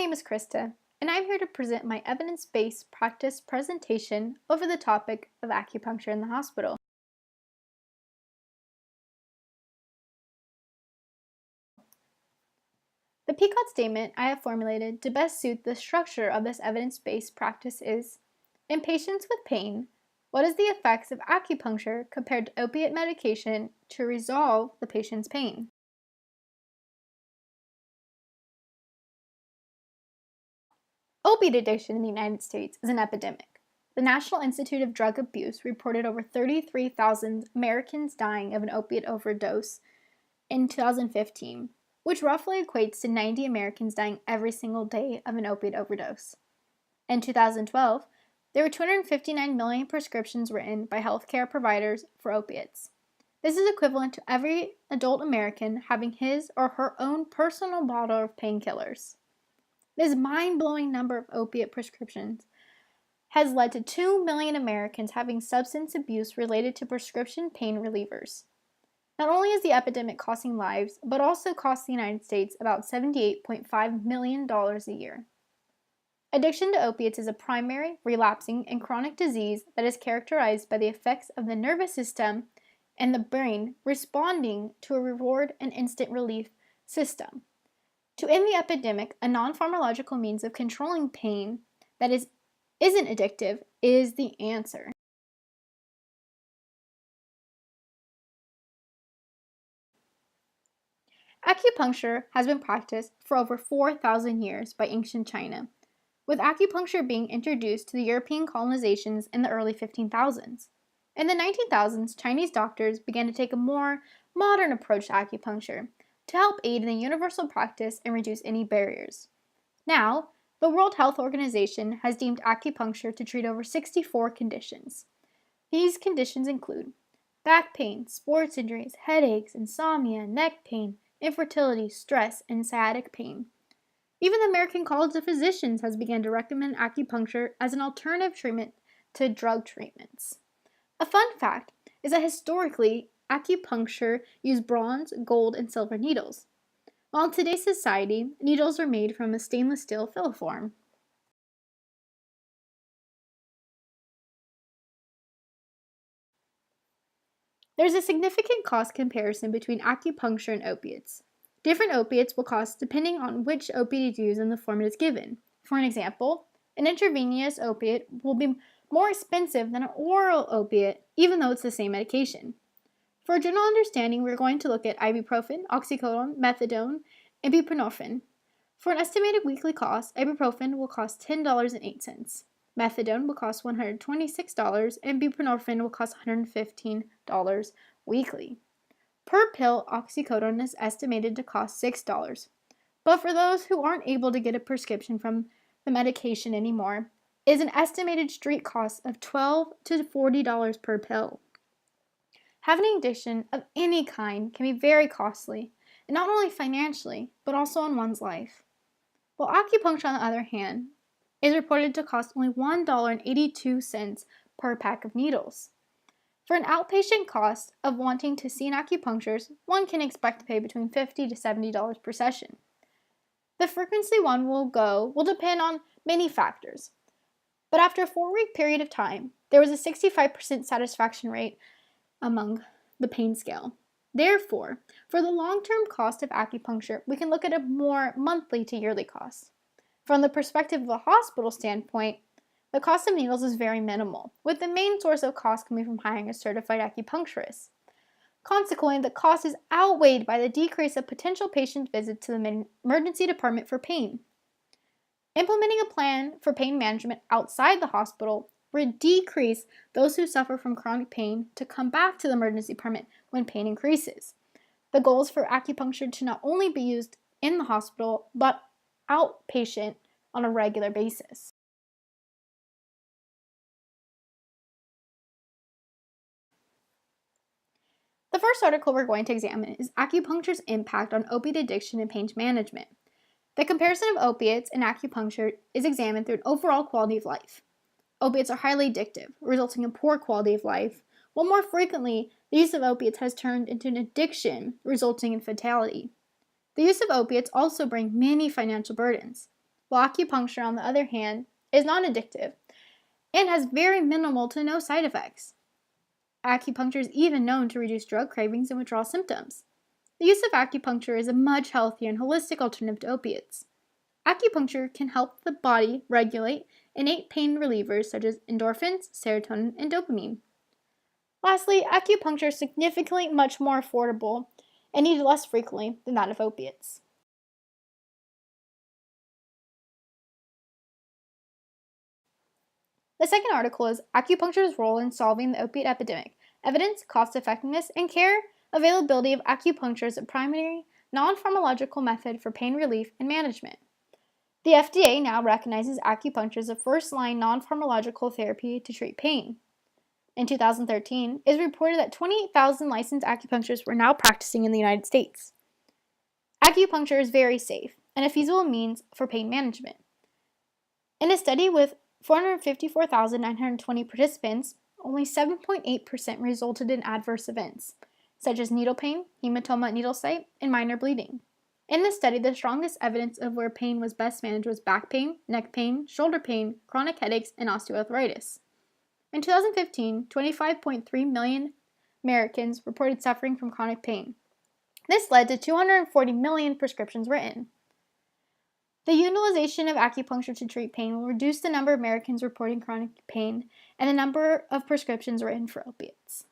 name is Krista, and I'm here to present my evidence-based practice presentation over the topic of acupuncture in the hospital. The PCOT statement I have formulated to best suit the structure of this evidence-based practice is: in patients with pain, what is the effects of acupuncture compared to opiate medication to resolve the patient's pain? Opiate addiction in the United States is an epidemic. The National Institute of Drug Abuse reported over 33,000 Americans dying of an opiate overdose in 2015, which roughly equates to 90 Americans dying every single day of an opiate overdose. In 2012, there were 259 million prescriptions written by healthcare providers for opiates. This is equivalent to every adult American having his or her own personal bottle of painkillers. This mind-blowing number of opiate prescriptions has led to 2 million Americans having substance abuse related to prescription pain relievers. Not only is the epidemic costing lives, but also costs the United States about $78.5 million a year. Addiction to opiates is a primary, relapsing, and chronic disease that is characterized by the effects of the nervous system and the brain responding to a reward and instant relief system. To end the epidemic, a non-pharmacological means of controlling pain that isn't addictive is the answer. Acupuncture has been practiced for over 4,000 years by ancient China, with acupuncture being introduced to the European colonizations in the early 15,000s. In the 19,000s, Chinese doctors began to take a more modern approach to acupuncture to help aid in the universal practice and reduce any barriers. Now, the World Health Organization has deemed acupuncture to treat over 64 conditions. These conditions include back pain, sports injuries, headaches, insomnia, neck pain, infertility, stress, and sciatic pain. Even the American College of Physicians has begun to recommend acupuncture as an alternative treatment to drug treatments. A fun fact is that historically, acupuncture used bronze, gold, and silver needles, while in today's society, needles are made from a stainless steel filiform. There's a significant cost comparison between acupuncture and opiates. Different opiates will cost depending on which opiate is used and the form it is given. For an example, an intravenous opiate will be more expensive than an oral opiate, even though it's the same medication. For a general understanding, we're going to look at ibuprofen, oxycodone, methadone, and buprenorphine. For an estimated weekly cost, ibuprofen will cost $10.08. Methadone will cost $126, and buprenorphine will cost $115 weekly. Per pill, oxycodone is estimated to cost $6. But for those who aren't able to get a prescription from the medication anymore, it is an estimated street cost of $12 to $40 per pill. Having an addiction of any kind can be very costly, and not only financially, but also in one's life. While acupuncture, on the other hand, is reported to cost only $1.82 per pack of needles. For an outpatient cost of wanting to see an acupuncturist, one can expect to pay between $50 to $70 per session. The frequency one will go will depend on many factors, but after a 4-week period of time, there was a 65% satisfaction rate among the pain scale. Therefore, for the long-term cost of acupuncture, we can look at a more monthly to yearly cost. From the perspective of a hospital standpoint, the cost of needles is very minimal, with the main source of cost coming from hiring a certified acupuncturist. Consequently, the cost is outweighed by the decrease of potential patient visits to the emergency department for pain. Implementing a plan for pain management outside the hospital would decrease those who suffer from chronic pain to come back to the emergency department when pain increases. The goal is for acupuncture to not only be used in the hospital, but outpatient on a regular basis. The first article we're going to examine is acupuncture's impact on opiate addiction and pain management. The comparison of opiates and acupuncture is examined through an overall quality of life. Opiates are highly addictive, resulting in poor quality of life, while more frequently, the use of opiates has turned into an addiction, resulting in fatality. The use of opiates also brings many financial burdens. while acupuncture, on the other hand, is non-addictive and has very minimal to no side effects. Acupuncture is even known to reduce drug cravings and withdrawal symptoms. The use of acupuncture is a much healthier and holistic alternative to opiates. Acupuncture can help the body regulate innate pain relievers such as endorphins, serotonin, and dopamine. Lastly, acupuncture is significantly much more affordable and needed less frequently than that of opiates. The second article is Acupuncture's Role in Solving the Opiate Epidemic, Evidence, Cost Effectiveness, and Care Availability of Acupuncture as a Primary Non-Pharmacological Method for Pain Relief and Management. The FDA now recognizes acupuncture as a first-line non-pharmacological therapy to treat pain. In 2013, it is reported that 28,000 licensed acupuncturists were now practicing in the United States. Acupuncture is very safe and a feasible means for pain management. In a study with 454,920 participants, only 7.8% resulted in adverse events, such as needle pain, hematoma at needle site, and minor bleeding. In this study, the strongest evidence of where pain was best managed was back pain, neck pain, shoulder pain, chronic headaches, and osteoarthritis. In 2015, 25.3 million Americans reported suffering from chronic pain. This led to 240 million prescriptions written. The utilization of acupuncture to treat pain will reduce the number of Americans reporting chronic pain and the number of prescriptions written for opiates.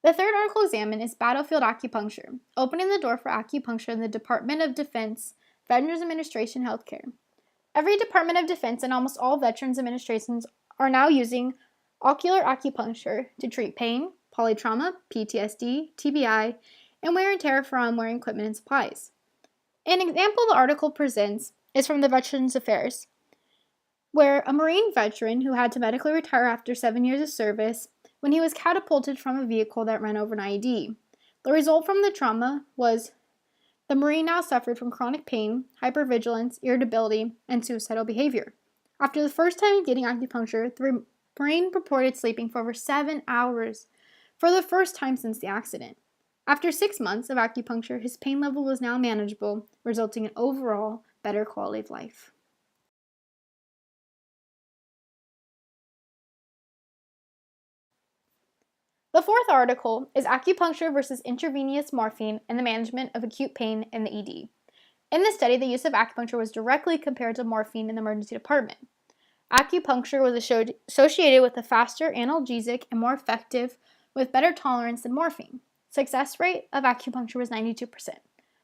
The third article examined is Battlefield Acupuncture, Opening the Door for Acupuncture in the Department of Defense, Veterans Administration Healthcare. Every Department of Defense and almost all Veterans Administrations are now using ocular acupuncture to treat pain, polytrauma, PTSD, TBI, and wear and tear from wearing equipment and supplies. An example the article presents is from the Veterans Affairs, where a Marine veteran who had to medically retire after 7 years of service when he was catapulted from a vehicle that ran over an IED. The result from the trauma was the Marine now suffered from chronic pain, hypervigilance, irritability, and suicidal behavior. After the first time getting acupuncture, the Marine reported sleeping for over 7 hours for the first time since the accident. After 6 months of acupuncture, his pain level was now manageable, resulting in overall better quality of life. The fourth article is Acupuncture versus Intravenous Morphine and the Management of Acute Pain in the ED. In this study, the use of acupuncture was directly compared to morphine in the emergency department. Acupuncture was associated with a faster analgesic and more effective with better tolerance than morphine. Success rate of acupuncture was 92%,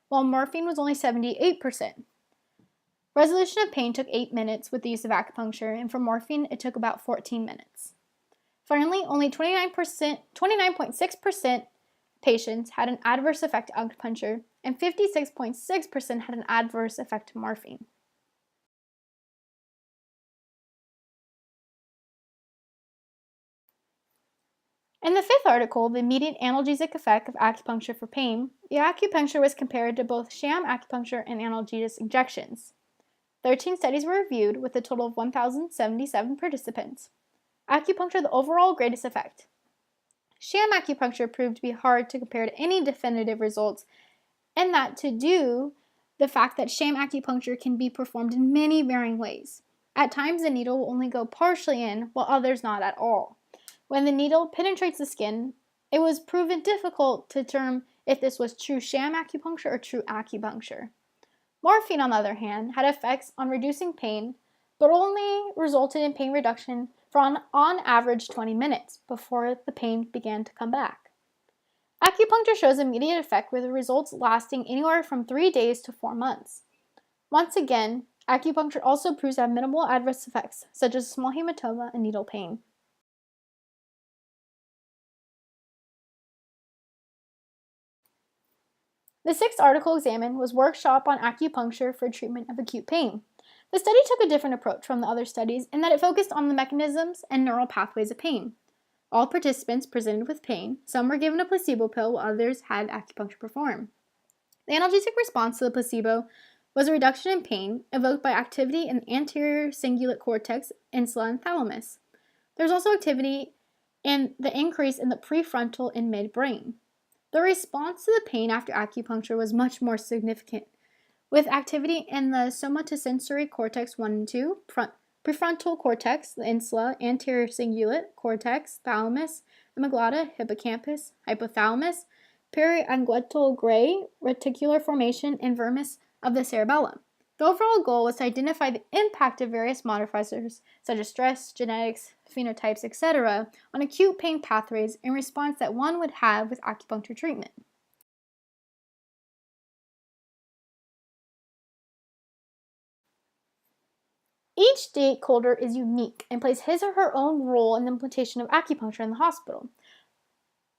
while morphine was only 78%. Resolution of pain took 8 minutes with the use of acupuncture, and for morphine, it took about 14 minutes. Finally, only 29.6% patients had an adverse effect to acupuncture, and 56.6% had an adverse effect to morphine. In the fifth article, the immediate analgesic effect of acupuncture for pain, the acupuncture was compared to both sham acupuncture and analgesic injections. 13 studies were reviewed with a total of 1,077 participants. Acupuncture the overall greatest effect. Sham acupuncture proved to be hard to compare to any definitive results, and that to do the fact that sham acupuncture can be performed in many varying ways. At times, the needle will only go partially in, while others not at all. When the needle penetrates the skin, it was proven difficult to determine if this was true sham acupuncture or true acupuncture. Morphine, on the other hand, had effects on reducing pain, but only resulted in pain reduction for on average 20 minutes before the pain began to come back. Acupuncture shows immediate effect with results lasting anywhere from 3 days to 4 months. Once again, acupuncture also proves to have minimal adverse effects, such as small hematoma and needle pain. The sixth article examined was Workshop on Acupuncture for Treatment of Acute Pain. The study took a different approach from the other studies in that it focused on the mechanisms and neural pathways of pain. All participants presented with pain. Some were given a placebo pill while others had acupuncture performed. The analgesic response to the placebo was a reduction in pain evoked by activity in the anterior cingulate cortex, insula, and thalamus. There was also activity in the increase in the prefrontal and midbrain. The response to the pain after acupuncture was much more significant, with activity in the somatosensory cortex 1 and 2, prefrontal cortex, the insula, anterior cingulate cortex, thalamus, amygdala, hippocampus, hypothalamus, perianguinal gray, reticular formation, and vermis of the cerebellum. The overall goal was to identify the impact of various modifiers, such as stress, genetics, phenotypes, etc., on acute pain pathways in response that one would have with acupuncture treatment. Each stakeholder is unique and plays his or her own role in the implementation of acupuncture in the hospital.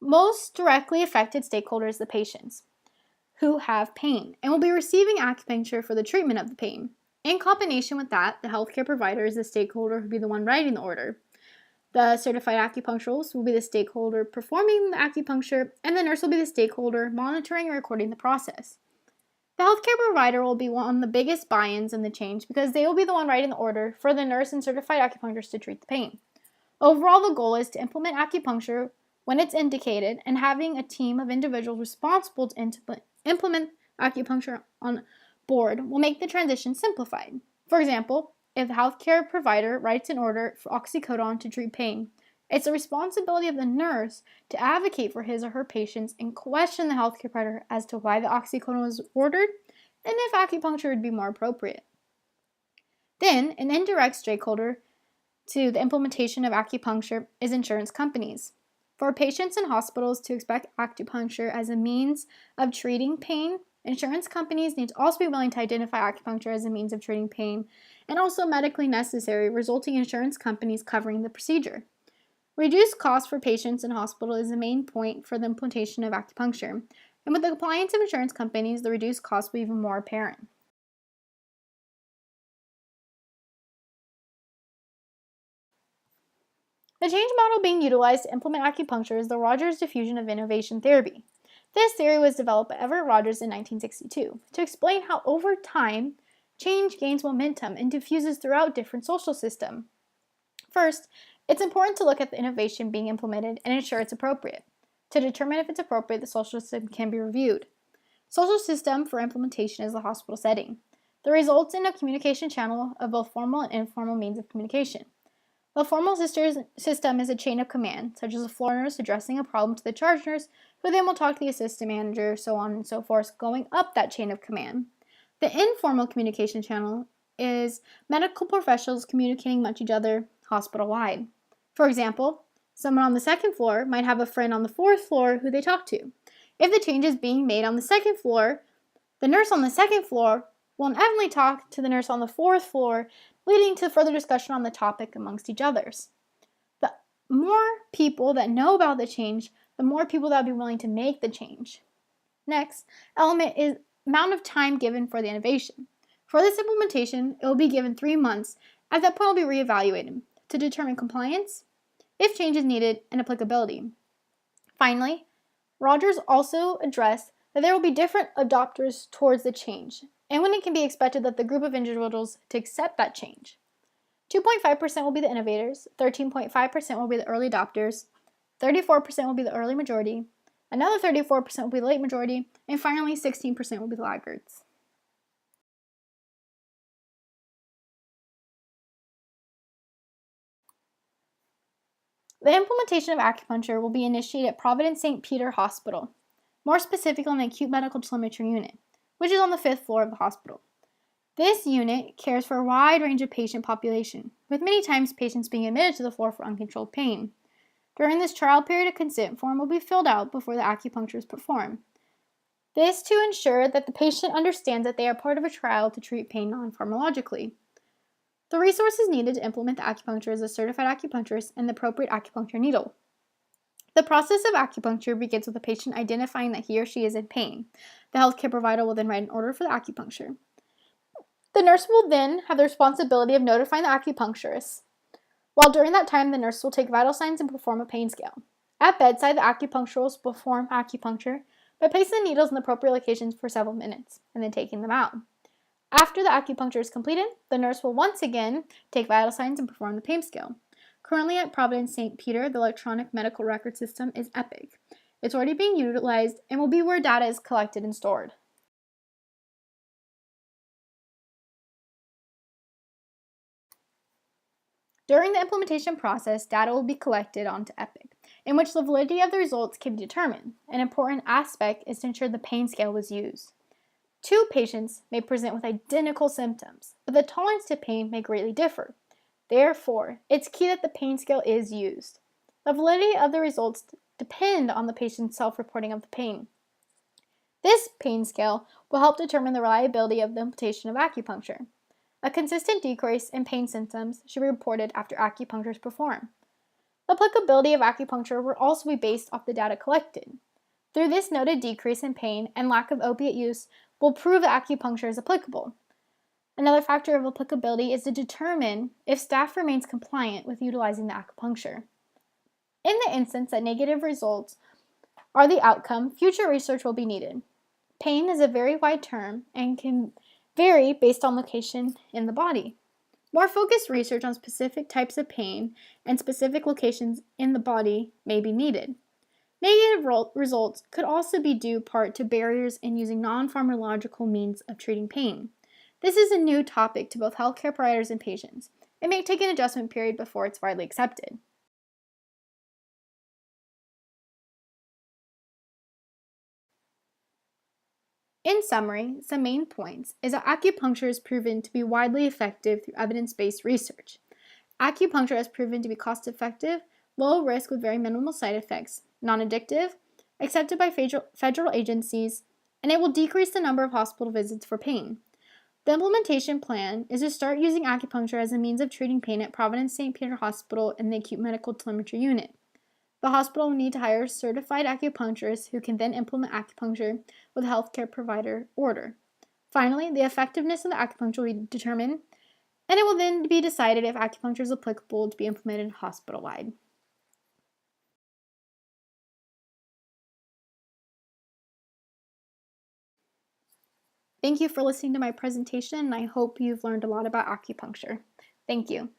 Most directly affected stakeholders are the patients, who have pain and will be receiving acupuncture for the treatment of the pain. In combination with that, the healthcare provider is the stakeholder who will be the one writing the order. The certified acupuncturist will be the stakeholder performing the acupuncture, and the nurse will be the stakeholder monitoring and recording the process. The healthcare provider will be one of the biggest buy-ins in the change because they will be the one writing the order for the nurse and certified acupuncturist to treat the pain. Overall, the goal is to implement acupuncture when it's indicated, and having a team of individuals responsible to implement acupuncture on board will make the transition simplified. For example, if the healthcare provider writes an order for oxycodone to treat pain, it's the responsibility of the nurse to advocate for his or her patients and question the healthcare provider as to why the oxycodone was ordered and if acupuncture would be more appropriate. Then, an indirect stakeholder to the implementation of acupuncture is insurance companies. For patients in hospitals to expect acupuncture as a means of treating pain, insurance companies need to also be willing to identify acupuncture as a means of treating pain and also medically necessary, resulting in insurance companies covering the procedure. Reduced costs for patients in hospital is the main point for the implementation of acupuncture, and with the compliance of insurance companies, the reduced costs will be even more apparent. The change model being utilized to implement acupuncture is the Rogers diffusion of innovation theory. This theory was developed by Everett Rogers in 1962 to explain how over time, change gains momentum and diffuses throughout different social systems. First, it's important to look at the innovation being implemented and ensure it's appropriate. To determine if it's appropriate, the social system can be reviewed. Social system for implementation is the hospital setting. The results in a communication channel of both formal and informal means of communication. The formal system is a chain of command, such as a floor nurse addressing a problem to the charge nurse, who then will talk to the assistant manager, so on and so forth, going up that chain of command. The informal communication channel is medical professionals communicating among each other hospital-wide. For example, someone on the second floor might have a friend on the fourth floor who they talk to. If the change is being made on the second floor, the nurse on the second floor will inevitably talk to the nurse on the fourth floor, leading to further discussion on the topic amongst each others. The more people that know about the change, the more people that will be willing to make the change. Next element is amount of time given for the innovation. For this implementation, it will be given 3 months. At that point, it will be reevaluated to determine compliance, if change is needed, and applicability. Finally, Rogers also addressed that there will be different adopters towards the change, and when it can be expected that the group of individuals to accept that change. 2.5% will be the innovators, 13.5% will be the early adopters, 34% will be the early majority, another 34% will be the late majority, and finally 16% will be the laggards. The implementation of acupuncture will be initiated at Providence St. Peter Hospital, more specifically on the acute medical telemetry unit, which is on the 5th floor of the hospital. This unit cares for a wide range of patient population, with many times patients being admitted to the floor for uncontrolled pain. During this trial period, a consent form will be filled out before the acupuncture is performed. This to ensure that the patient understands that they are part of a trial to treat pain non-pharmacologically. The resources needed to implement the acupuncture is a certified acupuncturist and the appropriate acupuncture needle. The process of acupuncture begins with the patient identifying that he or she is in pain. The healthcare provider will then write an order for the acupuncture. The nurse will then have the responsibility of notifying the acupuncturist. While during that time, the nurse will take vital signs and perform a pain scale. At bedside, the acupuncturist will perform acupuncture by placing the needles in the appropriate locations for several minutes and then taking them out. After the acupuncture is completed, the nurse will once again take vital signs and perform the pain scale. Currently at Providence St. Peter, the electronic medical record system is EPIC. It's already being utilized and will be where data is collected and stored. During the implementation process, data will be collected onto EPIC, in which the validity of the results can be determined. An important aspect is to ensure the pain scale was used. Two patients may present with identical symptoms, but the tolerance to pain may greatly differ. Therefore, it's key that the pain scale is used. The validity of the results depend on the patient's self-reporting of the pain. This pain scale will help determine the reliability of the implementation of acupuncture. A consistent decrease in pain symptoms should be reported after acupuncture is performed. The applicability of acupuncture will also be based off the data collected. Through this noted decrease in pain and lack of opiate use will prove that acupuncture is applicable. Another factor of applicability is to determine if staff remains compliant with utilizing the acupuncture. In the instance that negative results are the outcome, future research will be needed. Pain is a very wide term and can vary based on location in the body. More focused research on specific types of pain and specific locations in the body may be needed. Negative results could also be due part to barriers in using non-pharmacological means of treating pain. This is a new topic to both healthcare providers and patients. It may take an adjustment period before it's widely accepted. In summary, some main points is that acupuncture is proven to be widely effective through evidence-based research. Acupuncture has proven to be cost-effective, low risk with very minimal side effects, non-addictive, accepted by federal agencies, and it will decrease the number of hospital visits for pain. The implementation plan is to start using acupuncture as a means of treating pain at Providence St. Peter Hospital in the Acute Medical Telemetry Unit. The hospital will need to hire certified acupuncturists who can then implement acupuncture with a healthcare provider order. Finally, the effectiveness of the acupuncture will be determined, and it will then be decided if acupuncture is applicable to be implemented hospital-wide. Thank you for listening to my presentation, and I hope you've learned a lot about acupuncture. Thank you.